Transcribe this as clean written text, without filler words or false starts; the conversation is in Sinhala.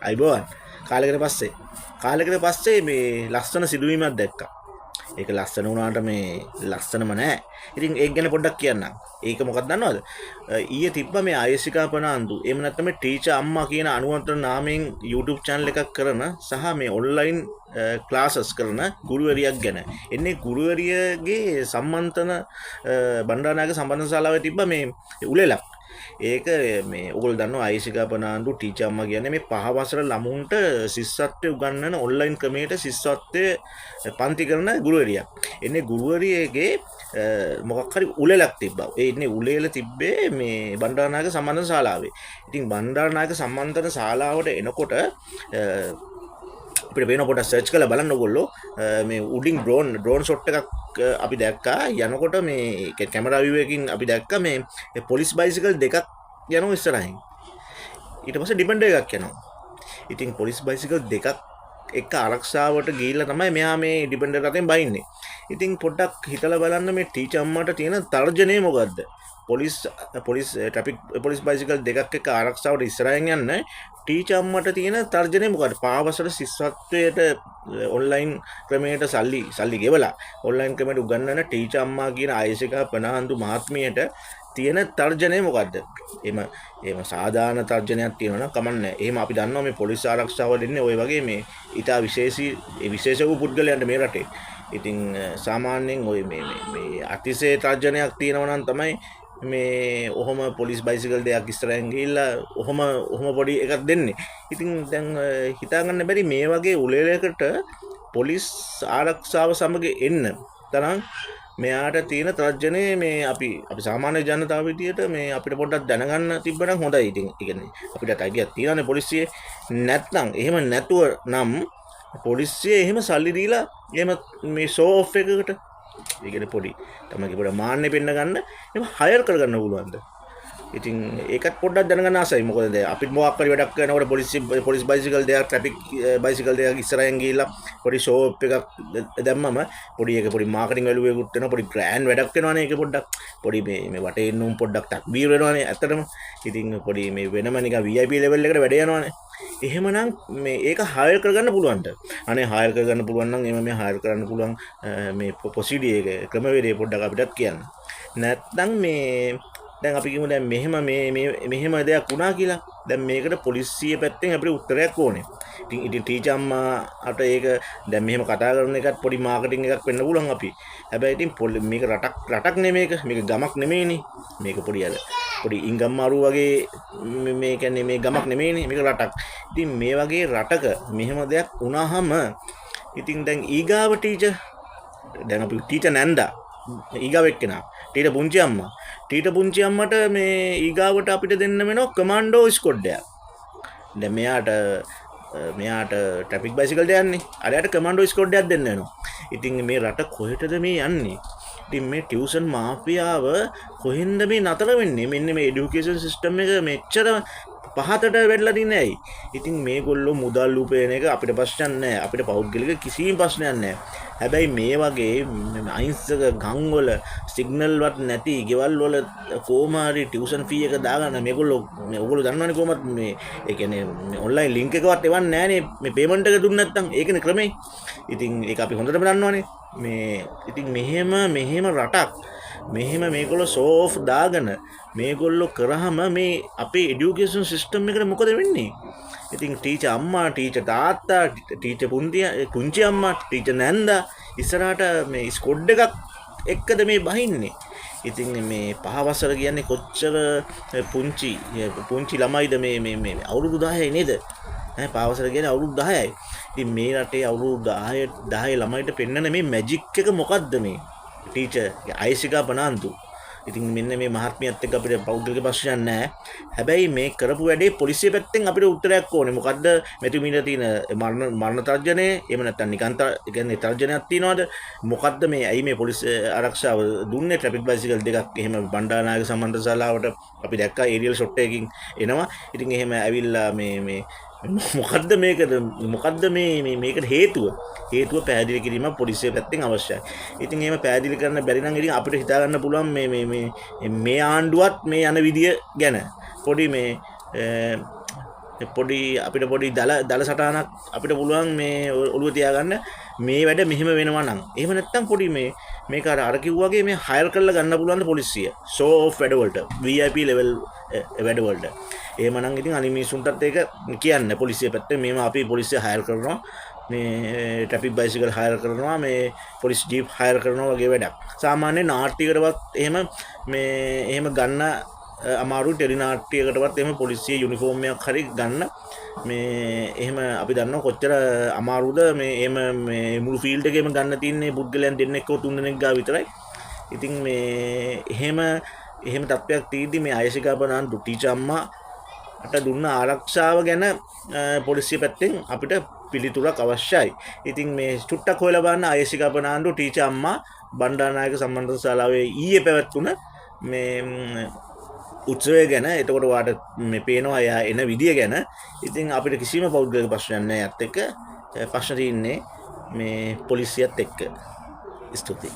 අයිබෝවන් කාලෙකට පස්සේ මේ ලස්සන සිදුවීමක් දැක්කා. ඒක ලස්සන වුණාට මේ ලස්සනම නෑ. ඉතින් ඒක ගැන පොඩ්ඩක් කියන්නම්. ඒක මොකක්ද දන්නවද? ඊයේ තිබ්බා මේ ආයසිකා පනාන්දු. එහෙම නැත්නම් මේ ටීචර් අම්මා කියන අනුවන්තර නාමයෙන් YouTube channel එකක් කරන සහ මේ ඔන්ලයින් ක්ලාසස් කරන ගුරුවරියක් ගැන. එන්නේ ගුරුවරියගේ සම්මන්ත්‍රණ බණ්ඩාරනායක සම්බන්ධ ශාලාවේ තිබ්බා මේ උළෙලක්. ඒක මේ ඔයගොල්ලෝ දන්නවා ආයසිකා පනාන්දු ටීචර් අම්මා කියන්නේ මේ 5 වසර ළමුන්ට ශිෂ්‍යත්වය උගන්වන ඔන්ලයින් ක්‍රමයට ශිෂ්‍යත්වය පන්ති කරන ගුරුවරියක්. එන්නේ ගුරුවරියගේ මොකක් හරි උළෙලක් තිබ්බා. ඒ ඉන්නේ උළෙල තිබ්බේ මේ බණ්ඩාරනායක සම්බන්ධ ශාලාවේ. ඉතින් බණ්ඩාරනායක සම්බන්ධන ශාලාවට එනකොට අපිට වෙන පොඩක් සර්ච් කරලා බලන්න ඕගොල්ලෝ මේ උඩින් ඩ්‍රෝන් ෂොට් එකක් අපි දැක්කා. යනකොට මේ කැමරා view එකකින් අපි දැක්කා මේ පොලිස් බයිසිකල් දෙකක් යනවා ඉස්සරහින්. ඊට පස්සේ ඩිපෙන්ඩර් එකක් යනවා. ඉතින් පොලිස් බයිසිකල් දෙකක් එක ආරක්ෂාවට ගිහිල්ලා තමයි මෙහා මේ ඩිපෙන්ඩර් අතෙන් බයින්නේ. ඉතින් පොඩ්ඩක් හිතලා බලන්න මේ ටීචර් අම්මාට තියෙන තර්ජනය මොකද්ද? පොලිස් පොලිස් බයිසිකල් දෙකක් එක ආරක්ෂාවට ඉස්සරහින් යන්න ටීචර් අම්මට තියෙන තර්ජනය මොකද්ද? පාවසර ශිෂ්‍යත්වයට ඔන්ලයින් ක්‍රමයට සල්ලි ගෙවලා ඔන්ලයින් ක්‍රමයට උගන්වන ටීචර් අම්මා කියන ආයසිකා පනාන්දු මහත්මියට තියෙන තර්ජනය මොකද්ද? එහෙම සාධාරණ තර්ජනයක් තියෙනවා නම් කමන්නේ. එහෙම අපි දන්නවා මේ පොලිස් ආරක්ෂාව දෙන්නේ ওই වගේ මේ ඊටා විශේෂ වූ පුද්ගලයන්ට මේ රටේ. ඉතින් සාමාන්‍යයෙන් ওই මේ අතිශය තර්ජනයක් තියෙනවා නම් තමයි මේ ඔහොම පොලිස් බයිසිකල් දෙයක් ඉස්සරහින් ගිහිල්ලා ඔහොම පොඩි එකක් දෙන්නේ. ඉතින් දැන් හිතා ගන්න බැරි මේ වගේ උළෙලයකට පොලිස් ආරක්ෂාව සමග එන්න තරම් මෙයාට තියෙන තර්ජනය මේ අපි සාමාන්‍ය ජනතාව විදියට මේ අපිට පොඩ්ඩක් දැනගන්න තිබ්බනම් හොඳයි. ඉතින් ඒ කියන්නේ අපිට අයිතියක් තියෙනවානේ පොලිසියේ. නැත්නම් එහෙම නැතුව නම් පොලිසිය එහෙම සල්ලි දීලා එහෙම මේ ෂෝ ඔෆ් එකකට ඒ කියන්නේ පොඩි තමයි පොඩි මාන්නේ පෙන්න ගන්න එහෙම හයර් කරගන්න පුළුවන්ද? ඉතින් ඒකත් පොඩ්ඩක් දැනගන්න ආසයි. මොකද දැන් අපිට මොකක් හරි වැඩක් කරනකොට පොලිස් බයිසිකල් දෙයක් ට්‍රැෆික් බයිසිකල් දෙයක් ඉස්සරහින් ගිහිල්ලා පොඩි ෂෝ ඔෆ් එකක් දැම්මම පොඩි මාකටිං වැලියු එකකුත් වෙනවා. පොඩි ග්‍රෑන්ඩ් වැඩක් වෙනවානේ. ඒක පොඩ්ඩක් පොඩි මේ වටේ ඉන්නුම් පොඩ්ඩක් තක්බීර් වෙනවානේ ඇත්තටම. ඉතින් පොඩි මේ වෙනම නිකන් VIP ලෙවල් එකට වැඩ යනවානේ. එහෙමනම් මේ ඒක හයර් කරගන්න පුළුවන්ද? අනේ හයර් කරගන්න පුළුවන් නම් එහම මේ හයර් කරන්න පුළුවන් මේ ප්‍රොසීඩියර් එක ක්‍රමවේදය පොඩ්ඩක් අපිටත් කියන්න. නැත්නම් මේ දැන් අපි කියමු දැන් මෙහෙම දෙයක් වුණා කියලා. දැන් මේකට පොලිසිය පැත්තෙන් අපිට උත්තරයක් ඕනේ. ඉතින් ටීචර් අම්මාට ඒක දැන් මෙහෙම කතා කරන එකත් පොඩි මාකටිං එකක් වෙන්න පුළුවන් අපි. හැබැයි ඉතින් මේක රටක් නෙමේක. මේක ගමක් නෙමෙයිනේ. මේක පොඩි ඉංගම්මාරු වගේ මේ කියන්නේ මේ ගමක් නෙමෙයිනේ. මේක රටක්. ඉතින් මේ වගේ රටක මෙහෙම දෙයක් වුණාම ඉතින් දැන් ඊගාව ටීචර් දැන් අපි ටීචර් නැන්දා ඊගාව එක්කෙනා ටීට පුංචි අම්මට මේ ඊගාවට අපිට දෙන්න වෙනවා කමාන්ඩෝ ස්කොඩ් එකක්. දැන් මෙයාට ට්‍රැෆික් බයිසිකල් දෙයන්නේ. අරයට කමාන්ඩෝ ස්කොඩ් එකක් දෙන්න වෙනවා. ඉතින් මේ රට කොහෙටද මේ යන්නේ? ඉතින් මේ ටියුෂන් මාෆියාව කොහෙන්ද මේ නතර වෙන්නේ? මෙන්න මේ এডুকেෂන් සිස්ටම් එක මෙච්චර පහතට වැඩිලා තින්නේ ඇයි? ඉතින් මේගොල්ලෝ මුදල් උපයන එක අපිට ප්‍රශ්නයක් නැහැ. අපිට පෞද්ගලික කිසිම ප්‍රශ්නයක් නැහැ. හැබැයි මේ වගේ අහිංසක ගම්වල සිග්නල් වත් නැති ගෙවල් වල කොහොම හරි ටියුෂන් ෆී එක දාගන්න ඔයගොල්ලෝ දන්නවනේ කොහොමද මේ ඒ කියන්නේ ඔන්ලයින් ලින්ක් එකවත් එවන්නේ නැහනේ මේ පේමන්ට් එක දුන්නේ නැත්නම් ඒකනේ ක්‍රමේ. ඉතින් ඒක අපි හොඳටම දන්නවනේ. මේ ඉතින් මෙහෙම රටක් මෙහෙම මේගොල්ලෝ ෂෝ ඔෆ් දාගෙන මේගොල්ලෝ කරාම මේ අපේ এডুকেෂන් සිස්ටම් එකට මොකද වෙන්නේ? ඉතින් ටීචර් අම්මා, ටීචර් තාත්තා, ටීචර් පුංචි අම්මා, ටීචර් නැන්දා ඉස්සරහට මේ ස්කොඩ් එකක් එක්කද මේ බහින්නේ. ඉතින් මේ 5 වසර කියන්නේ කොච්චර පුංචි ළමයිද මේ අවුරුදු 10යි නේද? 5 වසර කියන්නේ අවුරුදු 10යි. ඉතින් මේ රටේ අවුරුදු 10 ළමයිට පෙන්නන මේ මැජික් එක මොකද්ද මේ? ටීචර් ආයසිකා පනාන්දු. ඉතින් මෙන්න මේ මහත්මියත් එක්ක අපිට පෞද්ගලික ප්‍රශ්නයක් නැහැ. හැබැයි මේ කරපු වැඩේ පොලිසිය පැත්තෙන් අපිට උත්තරයක් ඕනේ. මොකද්ද මෙතුමිට තියෙන මරණ තර්ජනය? එහෙම නැත්නම් නිකන් කියන්නේ තර්ජනයක් තියනවද? මොකද්ද මේ ඇයි මේ පොලිස් ආරක්ෂාව දුන්නේ? ට්‍රැෆික් බයිසිකල් දෙකක් එහෙම බණ්ඩාරනායක සම්බන්ධ ශාලාවට අපි දැක්කා ඒරියල් ෂොට් එකකින් එනවා. ඉතින් එහෙම ඇවිල්ලා මේ මොකද්ද මේකට හේතුව පැහැදිලි කිරීම පොලිසිය පැත්තෙන් අවශ්‍යයි. ඉතින් එහෙම පැහැදිලි කරන්න බැරි නම් ඉතින් අපිට හිතා ගන්න පුළුවන් මේ ආණ්ඩුවත් මේ යන විදිය ගැන පොඩි මේ පොඩි අපිට පොඩි දල සටහනක් අපිට පුළුවන් මේ ඔළුව තියාගන්න මේ වැඩ මෙහෙම වෙනවා නම්. එහෙම නැත්තම් පොඩි මේක අර කිව්වාගේ මේ හයර් කරලා ගන්න පුළුවන් පොලිසිය. ෂෝ ඔෆ් වැඩවලට VIP ලෙවල් වැඩවලට. එහෙමනම් ඉතින් අනිත් මිනිසුන්ටත් ඒක කියන්න පොලිසිය පැත්තෙන් මේව අපි පොලිසිය හයර් කරනවා. මේ ට්‍රැෆික් බයිසිකල් හයර් කරනවා මේ පොලිස් ජීප් හයර් කරනවා වගේ වැඩක්. සාමාන්‍ය නාට්‍යයකටවත් එහෙම ගන්න අමාරු ටෙලි නාට්‍යයකටවත් එහෙම පොලිසිය යුනිෆෝම් එකක් හරි ගන්න මේ එහෙම අපි දන්නවා කොච්චර අමාරුද මේ එහෙම මේ මුළු ෆීල්ඩ් එකේම ගන්න තියන්නේ පුද්ගලයන් දෙන්නෙක් හෝ තුන් දෙනෙක් ගාව විතරයි. ඉතින් මේ එහෙම තත්ත්වයක් තියෙද්දි මේ අයසිකාපනාන්දු ටීචර් අම්මාට දුන්න ආරක්ෂාව ගැන පොලිසිය පැත්තෙන් අපිට පිළිතුරක් අවශ්‍යයි. ඉතින් මේ චුට්ටක් හොයලා බලන්න අයසිකාපනාන්දු ටීචර් අම්මා බණ්ඩාරනායක සම්බන්ධ ශාලාවේ ඊයේ පැවැත්වුණ මේ උත්සවය ගැන. එතකොට වාට මේ පේනවා එයා එන විදිය ගැන. ඉතින් අපිට කිසිම පෞද්ගලික ප්‍රශ්නයක් නැහැ යත් එක්ක. ප්‍රශ්න තියෙන්නේ මේ පොලිසියත් එක්ක. ස්තුතියි.